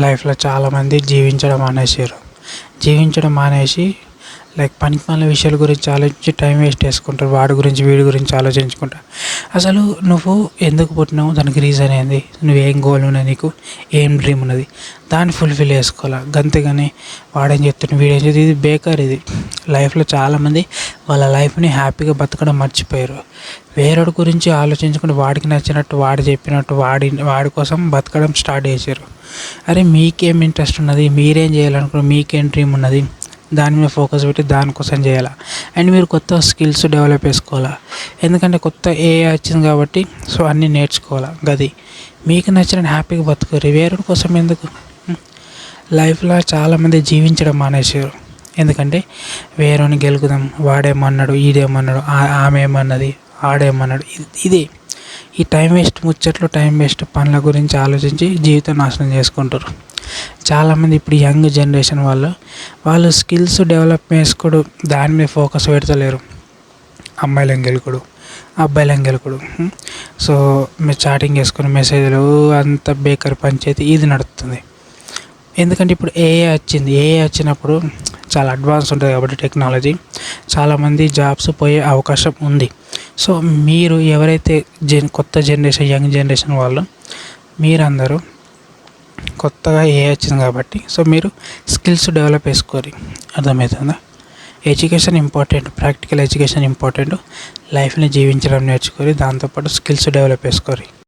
లైఫ్లో చాలామంది జీవించడం మానేసి లైక్ పనికిమాలిన విషయాల గురించి ఆలోచించి టైం వేస్ట్ చేసుకుంటారు. వాడి గురించి వీడి గురించి ఆలోచించుకుంటా. అసలు నువ్వు ఎందుకు పుట్టినావు, దానికి రీజన్ ఏంది, నువ్వేం గోల్ ఉన్నది, నీకు ఏం డ్రీమ్ ఉన్నది, దాన్ని ఫుల్ఫిల్ చేసుకోవాలి. గంతేగాని వాడేం చెప్తున్నాడు వీడేం చెప్తుంది, ఇది బేకార్. ఇది లైఫ్లో చాలామంది వాళ్ళ లైఫ్ని హ్యాపీగా బతకడం మర్చిపోయారు. వేరొకటి గురించి ఆలోచించుకుంటూ వాడికి నచ్చినట్టు వాడు చెప్పినట్టు వాడి కోసం బతకడం స్టార్ట్ చేశారు. అరే మీకేం ఇంట్రెస్ట్ ఉన్నది, మీరేం చేయాలనుకున్నారు, మీకేం డ్రీమ్ ఉన్నది, దాని మీద ఫోకస్ పెట్టి దానికోసం చేయాలా. అండ్ మీరు కొత్త స్కిల్స్ డెవలప్ చేసుకోవాలా. ఎందుకంటే కొత్త ఏఐ వచ్చింది కాబట్టి సో అన్నీ నేర్చుకోవాలా. గది మీకు నచ్చిన హ్యాపీగా బతుకుర్రి, వేరొకటి కోసం ఎందుకు. లైఫ్లో చాలామంది జీవించడం మానేసారు. ఎందుకంటే వేరేని గెలుకుదాం, వాడేమన్నాడు, ఈడేమన్నాడు, ఆమె ఏమన్నది, ఆడేమన్నాడు, ఇదే ఈ టైం వేస్ట్ ముచ్చట్లు, టైం వేస్ట్ పనుల గురించి ఆలోచించి జీవితం నాశనం చేసుకుంటారు. చాలామంది ఇప్పుడు యంగ్ జనరేషన్ వాళ్ళు స్కిల్స్ డెవలప్ చేసుకోడు, దాని మీద ఫోకస్ పెడతలేరు. అమ్మాయిలను గెలుకుడు, అబ్బాయిలను గెలుకుడు. సో మీరు చాటింగ్ చేసుకుని మెసేజ్లు అంత బేకర్ పంచాయతీ ఇది నడుస్తుంది. ఎందుకంటే ఇప్పుడు ఏఐ వచ్చింది. ఏఐ వచ్చినప్పుడు చాలా అడ్వాన్స్ ఉంటుంది కాబట్టి టెక్నాలజీ, చాలామంది జాబ్స్ పోయే అవకాశం ఉంది. సో మీరు ఎవరైతే కొత్త జనరేషన్, యంగ్ జనరేషన్ మీరందరూ కొత్తగా ఏఐ వచ్చింది కాబట్టి సో మీరు స్కిల్స్ డెవలప్ చేసుకోరు. అర్థమవుతుందా? Education important, practical education important. లైఫ్ని జీవించడం నేర్చుకొని దాంతోపాటు స్కిల్స్ డెవలప్ చేసుకోరు.